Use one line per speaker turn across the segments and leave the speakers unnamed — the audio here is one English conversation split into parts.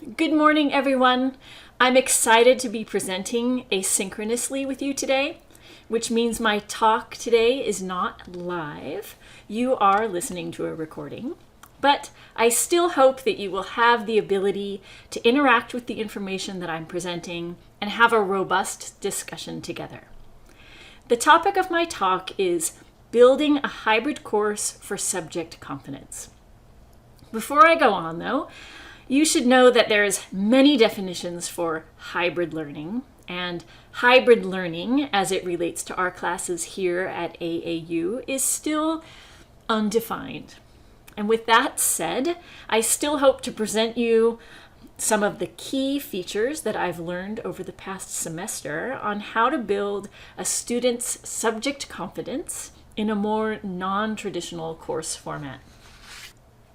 Good morning, everyone. I'm excited to be presenting asynchronously with you today, which means my talk today is not live. You are listening to a recording, but I still hope that you will have the ability to interact with the information that I'm presenting and have a robust discussion together. The topic of my talk is building a hybrid course for subject confidence. Before I go on, though, you should know that there's many definitions for hybrid learning, and hybrid learning, as it relates to our classes here at AAU, is still undefined. And with that said, I still hope to present you some of the key features that I've learned over the past semester on how to build a student's subject confidence in a more non-traditional course format.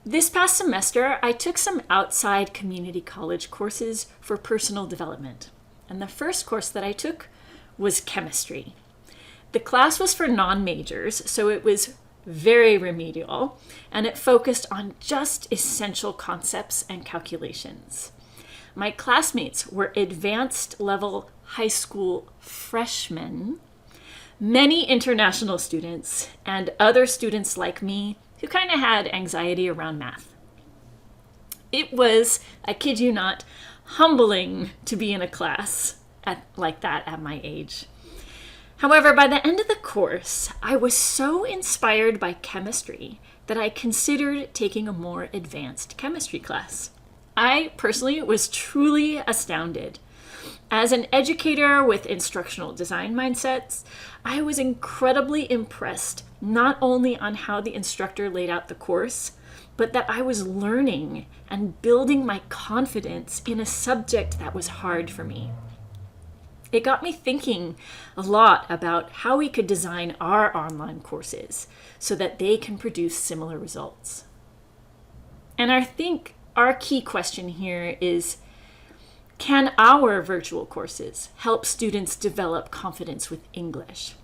This past semester, I took some outside community college courses for personal development. And the first course that I took was chemistry. The class was for non-majors, so it was very remedial, and it focused on just essential concepts and calculations. My classmates were advanced level high school freshmen, many international students, and other students like me who kind of had anxiety around math. It was, I kid you not, humbling to be in a class like that at my age. However, by the end of the course, I was so inspired by chemistry that I considered taking a more advanced chemistry class. I personally was truly astounded. As an educator with instructional design mindsets, I was incredibly impressed not only on how the instructor laid out the course, but that I was learning and building my confidence in a subject that was hard for me. It got me thinking a lot about how we could design our online courses so that they can produce similar results. And I think our key question here is, can our virtual courses help students develop confidence with English?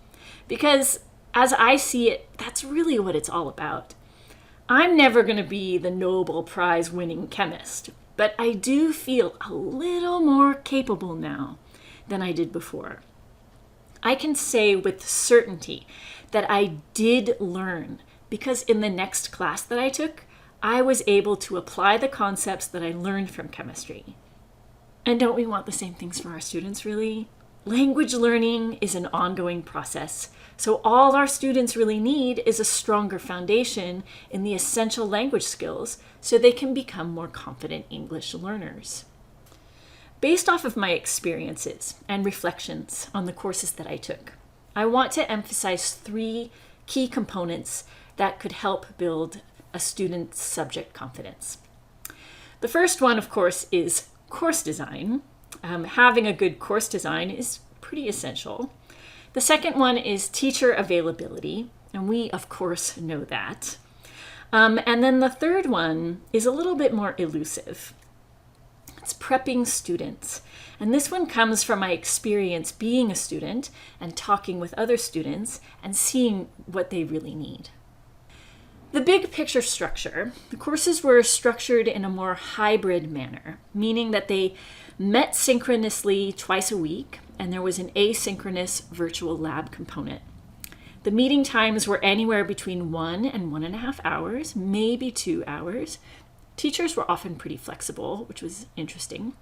Because as I see it, that's really what it's all about. I'm never going to be the Nobel Prize winning chemist, but I do feel a little more capable now than I did before. I can say with certainty that I did learn because in the next class that I took, I was able to apply the concepts that I learned from chemistry. And don't we want the same things for our students, really? Language learning is an ongoing process, so all our students really need is a stronger foundation in the essential language skills so they can become more confident English learners. Based off of my experiences and reflections on the courses that I took, I want to emphasize 3 key components that could help build a student's subject confidence. The first one, of course, is course design. Having a good course design is pretty essential. The second one is teacher availability, and we, of course, know that. And then the third one is a little bit more elusive. It's prepping students. And this one comes from my experience being a student and talking with other students and seeing what they really need. The big picture structure, the courses were structured in a more hybrid manner, meaning that they met synchronously twice a week, and there was an asynchronous virtual lab component. The meeting times were anywhere between 1 and 1.5 hours, maybe 2 hours. Teachers were often pretty flexible, which was interesting.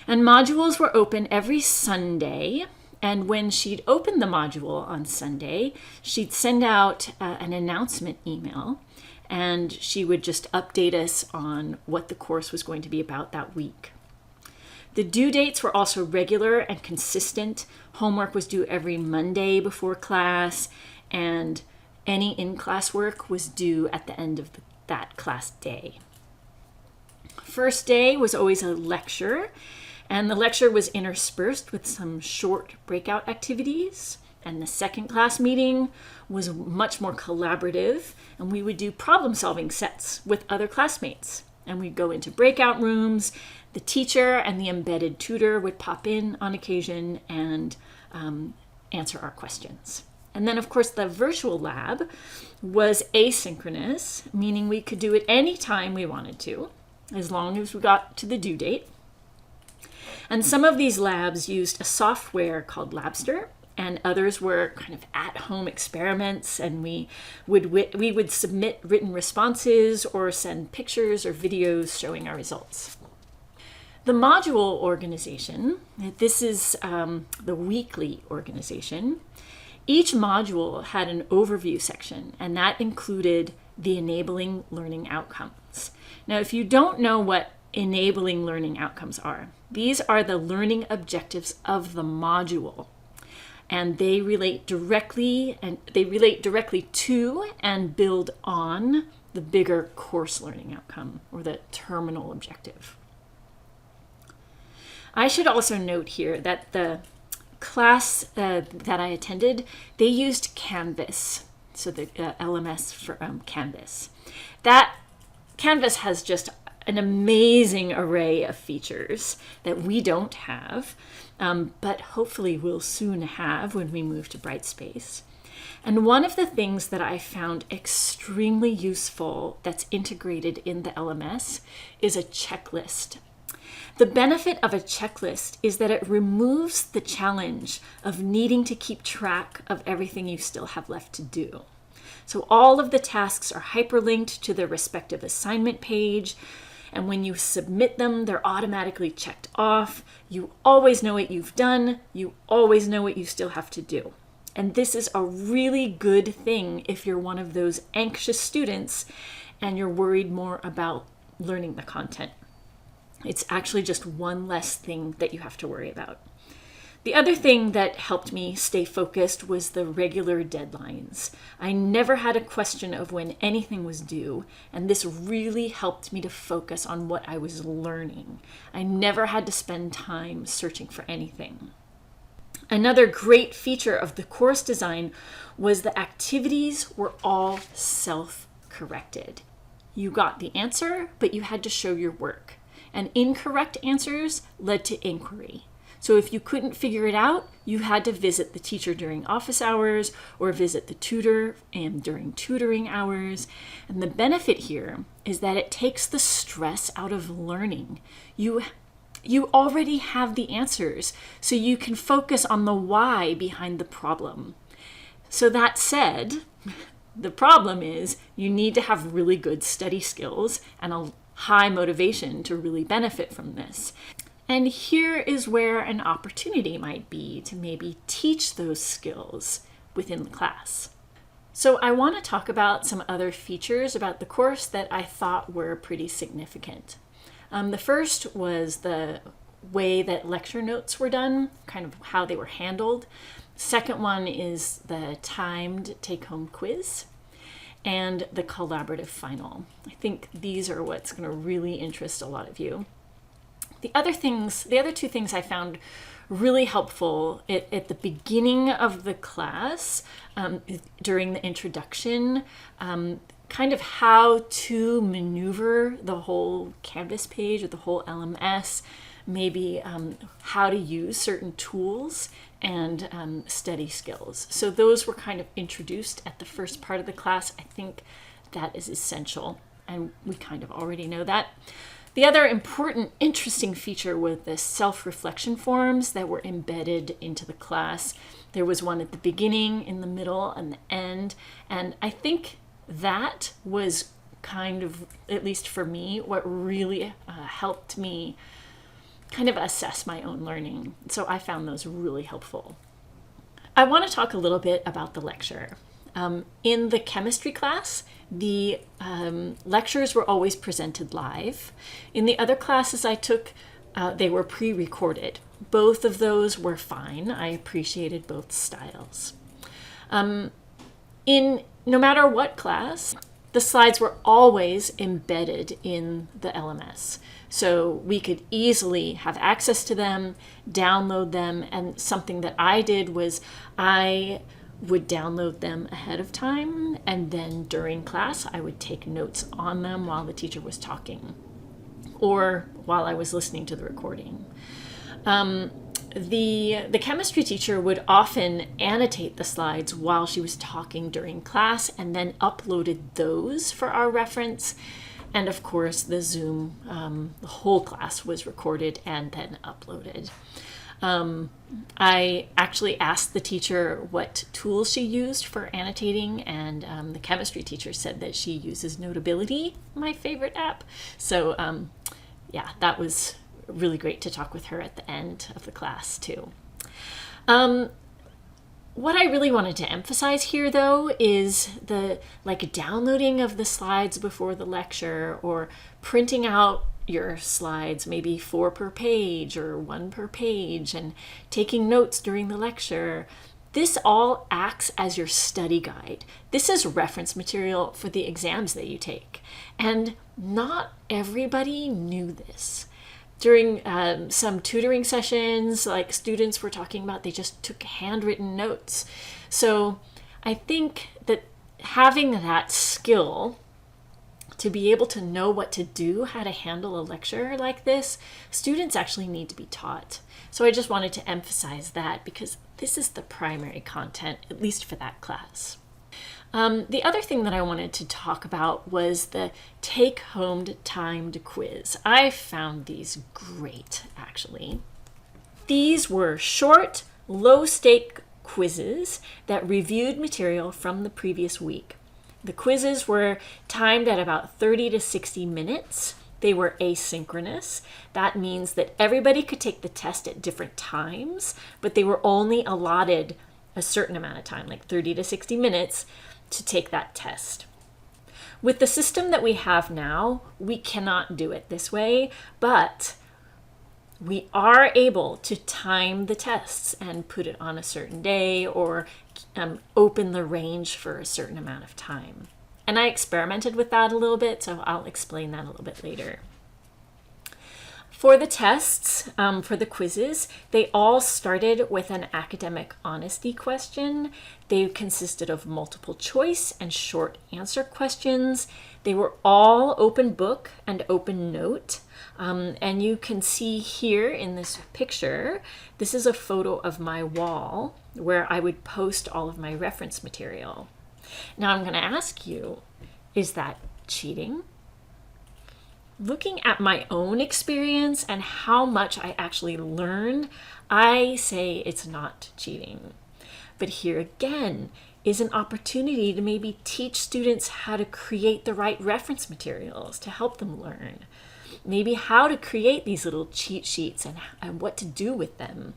And modules were open every Sunday. And when she'd open the module on Sunday, she'd send out an announcement email, and she would just update us on what the course was going to be about that week. The due dates were also regular and consistent. Homework was due every Monday before class, and any in-class work was due at the end of that class day. First day was always a lecture, and the lecture was interspersed with some short breakout activities. And the second class meeting was much more collaborative, and we would do problem-solving sets with other classmates. And we'd go into breakout rooms. The teacher and the embedded tutor would pop in on occasion and answer our questions. And then, of course, the virtual lab was asynchronous, meaning we could do it any time we wanted to. as long as we got to the due date. And some of these labs used a software called Labster, and others were kind of at-home experiments, and we would submit written responses or send pictures or videos showing our results. The module organization, this is the weekly organization. Each module had an overview section, and that included the enabling learning outcomes. Now, if you don't know what enabling learning outcomes are, these are the learning objectives of the module, and they relate directly to and build on the bigger course learning outcome, or the terminal objective. I should also note here that the class that I attended, they used Canvas, so the LMS for Canvas. That Canvas has just an amazing array of features that we don't have, but hopefully we'll soon have when we move to Brightspace. And one of the things that I found extremely useful that's integrated in the LMS is a checklist. The benefit of a checklist is that it removes the challenge of needing to keep track of everything you still have left to do. So all of the tasks are hyperlinked to their respective assignment page, and when you submit them, they're automatically checked off. You always know what you've done. You always know what you still have to do. And this is a really good thing if you're one of those anxious students and you're worried more about learning the content. It's actually just one less thing that you have to worry about. The other thing that helped me stay focused was the regular deadlines. I never had a question of when anything was due, and this really helped me to focus on what I was learning. I never had to spend time searching for anything. Another great feature of the course design was the activities were all self-corrected. You got the answer, but you had to show your work. And incorrect answers led to inquiry. So if you couldn't figure it out, you had to visit the teacher during office hours or visit the tutor during tutoring hours. And the benefit here is that it takes the stress out of learning. You already have the answers, so you can focus on the why behind the problem. So that said, the problem is you need to have really good study skills and a high motivation to really benefit from this. And here is where an opportunity might be to maybe teach those skills within the class. So I want to talk about some other features about the course that I thought were pretty significant. The first was the way that lecture notes were done, kind of how they were handled. Second one is the timed take-home quiz and the collaborative final. I think these are what's going to really interest a lot of you. The other two things I found really helpful at the beginning of the class, during the introduction, kind of how to maneuver the whole Canvas page or the whole LMS, maybe how to use certain tools and study skills. So those were kind of introduced at the first part of the class. I think that is essential, and we kind of already know that. The other important, interesting feature was the self-reflection forms that were embedded into the class. There was one at the beginning, in the middle, and the end, and I think that was kind of, at least for me, what really helped me kind of assess my own learning. So I found those really helpful. I want to talk a little bit about the lecture. In the chemistry class, the lectures were always presented live. In the other classes I took, they were pre-recorded. Both of those were fine. I appreciated both styles. In no matter what class, the slides were always embedded in the LMS. So we could easily have access to them, download them, and something that I did was I would download them ahead of time, and then during class I would take notes on them while the teacher was talking or while I was listening to the recording. The chemistry teacher would often annotate the slides while she was talking during class and then uploaded those for our reference. And of course, the Zoom, the whole class was recorded and then uploaded. I actually asked the teacher what tools she used for annotating, and the chemistry teacher said that she uses Notability, my favorite app. So yeah, that was really great to talk with her at the end of the class too. What I really wanted to emphasize here, though, is the downloading of the slides before the lecture, or printing out your slides, maybe 4 per page or 1 per page, and taking notes during the lecture. This all acts as your study guide. This is reference material for the exams that you take. And not everybody knew this. During some tutoring sessions, like students were talking about, they just took handwritten notes. So I think that having that skill to be able to know what to do, how to handle a lecture like this, students actually need to be taught. So I just wanted to emphasize that because this is the primary content, at least for that class. The other thing that I wanted to talk about was the take-home timed quiz. I found these great, actually. These were short, low-stake quizzes that reviewed material from the previous week. The quizzes were timed at about 30 to 60 minutes. They were asynchronous. That means that everybody could take the test at different times, but they were only allotted a certain amount of time, like 30 to 60 minutes, to take that test. With the system that we have now, we cannot do it this way, but we are able to time the tests and put it on a certain day, or open the range for a certain amount of time. And I experimented with that a little bit, so I'll explain that a little bit later. For the tests, for the quizzes, they all started with an academic honesty question. They consisted of multiple choice and short answer questions. They were all open book and open note. And you can see here in this picture, this is a photo of my wall where I would post all of my reference material. Now I'm going to ask you, is that cheating? Looking at my own experience and how much I actually learned, I say it's not cheating. But here again is an opportunity to maybe teach students how to create the right reference materials to help them learn. Maybe how to create these little cheat sheets and what to do with them.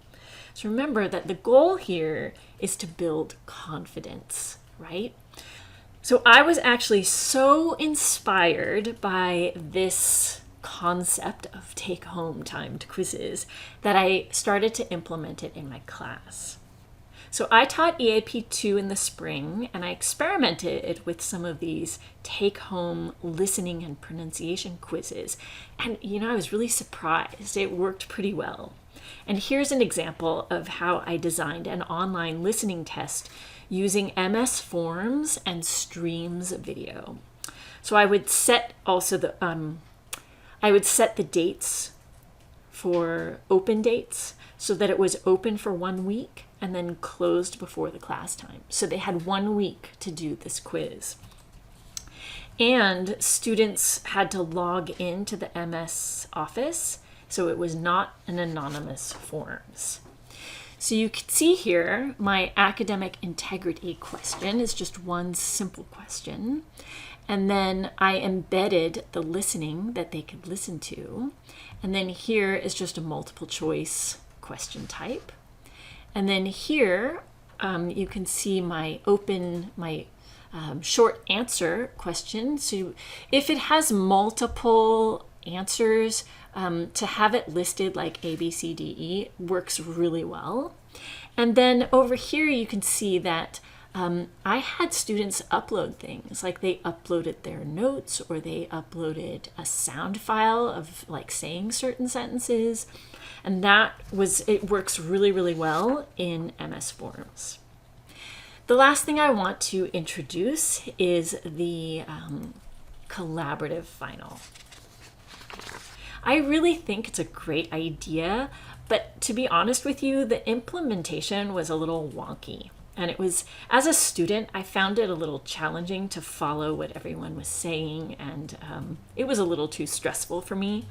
So remember that the goal here is to build confidence, right? So I was actually so inspired by this concept of take-home timed quizzes that I started to implement it in my class. So I taught EAP 2 in the spring, and I experimented with some of these take-home listening and pronunciation quizzes. And I was really surprised. It worked pretty well. And here's an example of how I designed an online listening test using MS Forms and Streams video. So I would set also the dates for open dates so that it was open for 1 week and then closed before the class time. So they had 1 week to do this quiz. And students had to log into the MS Office, so it was not an anonymous forms. So you can see here, my academic integrity question is just one simple question. And then I embedded the listening that they could listen to. And then here is just a multiple choice question type. And then here, you can see my short answer question. So if it has multiple answers, to have it listed like A, B, C, D, E works really well. And then over here, you can see that I had students upload things, like they uploaded their notes or they uploaded a sound file of like saying certain sentences. And it works really, really well in MS Forms. The last thing I want to introduce is the collaborative final. I really think it's a great idea, but to be honest with you, the implementation was a little wonky. And it was, as a student, I found it a little challenging to follow what everyone was saying, and it was a little too stressful for me.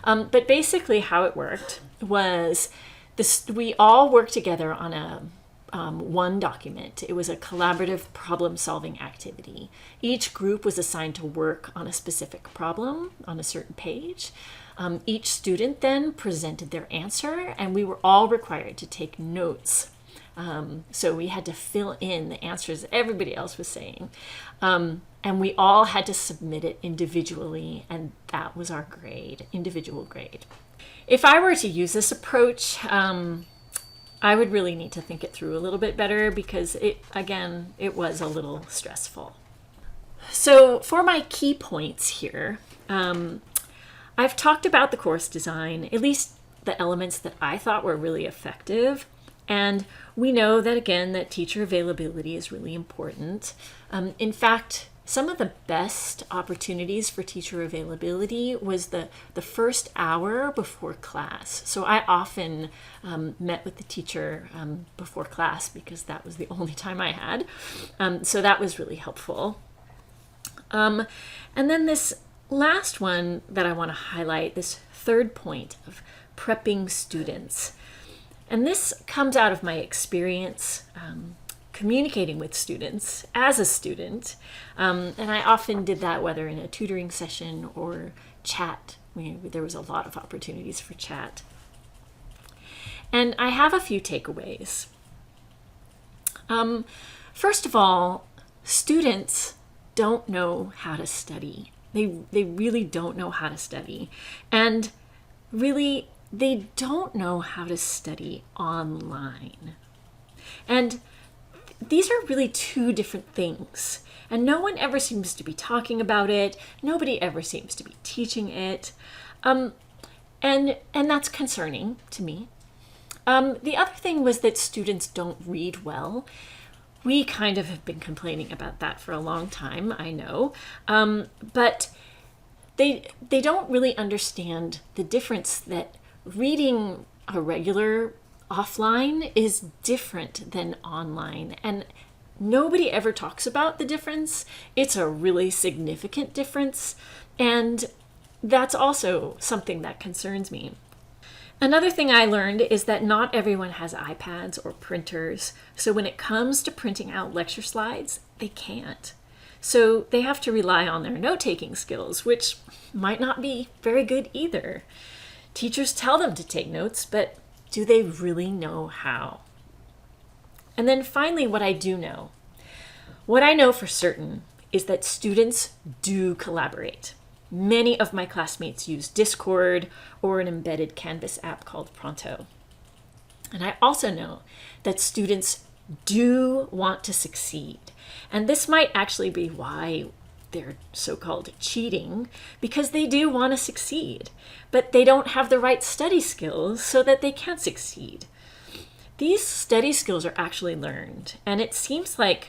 But basically how it worked was we all worked together on a one document. It was a collaborative problem-solving activity. Each group was assigned to work on a specific problem on a certain page. Each student then presented their answer, and we were all required to take notes. So we had to fill in the answers everybody else was saying. And we all had to submit it individually, and that was our grade, individual grade. If I were to use this approach, I would really need to think it through a little bit better because it was a little stressful. So for my key points here, I've talked about the course design, at least the elements that I thought were really effective. And we know that, again, that teacher availability is really important. In fact, some of the best opportunities for teacher availability was the first hour before class. So I often met with the teacher before class because that was the only time I had. So that was really helpful. And then this last one that I want to highlight, this third point of prepping students. And this comes out of my experience communicating with students as a student. And I often did that whether in a tutoring session or chat. There was a lot of opportunities for chat. And I have a few takeaways. First of all, students don't know how to study. They really don't know how to study. And really, they don't know how to study online. And these are really two different things. And no one ever seems to be talking about it. Nobody ever seems to be teaching it. And that's concerning to me. The other thing was that students don't read well. We kind of have been complaining about that for a long time, I know. But they don't really understand the difference that reading a regular offline is different than online. And nobody ever talks about the difference. It's a really significant difference. And that's also something that concerns me. Another thing I learned is that not everyone has iPads or printers. So when it comes to printing out lecture slides, they can't. So they have to rely on their note-taking skills, which might not be very good either. Teachers tell them to take notes, but do they really know how? And then finally, what I do know. What I know for certain is that students do collaborate. Many of my classmates use Discord or an embedded Canvas app called Pronto. And I also know that students do want to succeed. And this might actually be why they're so-called cheating, because they do want to succeed, but they don't have the right study skills so that they can succeed. These study skills are actually learned, and it seems like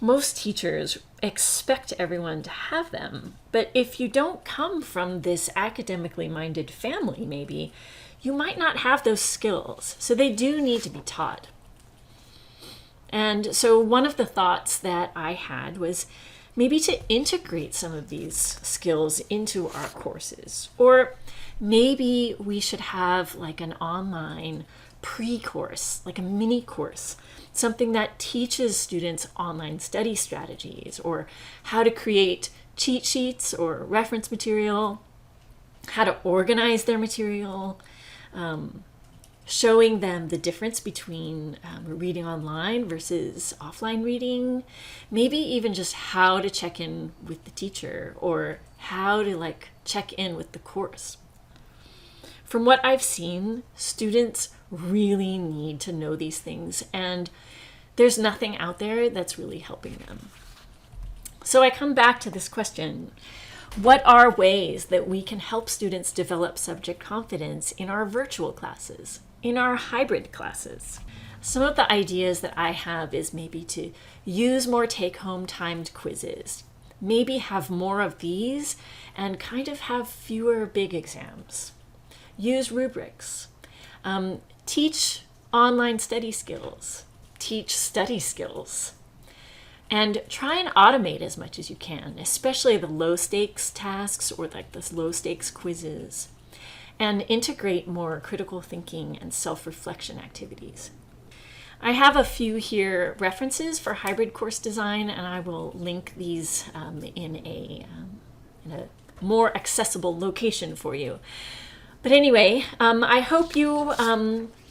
most teachers expect everyone to have them. But if you don't come from this academically minded family, maybe, you might not have those skills. So they do need to be taught. And so one of the thoughts that I had was maybe to integrate some of these skills into our courses. Or maybe we should have like an online pre-course, like a mini course, something that teaches students online study strategies or how to create cheat sheets or reference material, how to organize their material, showing them the difference between reading online versus offline reading, maybe even just how to check in with the teacher or how to check in with the course. From what I've seen, students really need to know these things, and there's nothing out there that's really helping them. So I come back to this question. What are ways that we can help students develop subject confidence in our virtual classes, in our hybrid classes? Some of the ideas that I have is maybe to use more take-home timed quizzes, maybe have more of these and kind of have fewer big exams. Use rubrics, teach online study skills, teach study skills. And try and automate as much as you can, especially the low stakes tasks or like the low stakes quizzes. And integrate more critical thinking and self-reflection activities. I have a few here references for hybrid course design, and I will link these in a more accessible location for you. But anyway, I hope you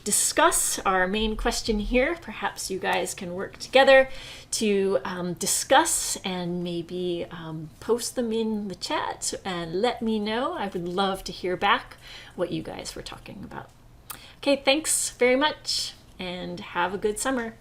discuss our main question here. Perhaps you guys can work together to discuss and maybe post them in the chat and let me know. I would love to hear back what you guys were talking about. Okay, thanks very much and have a good summer.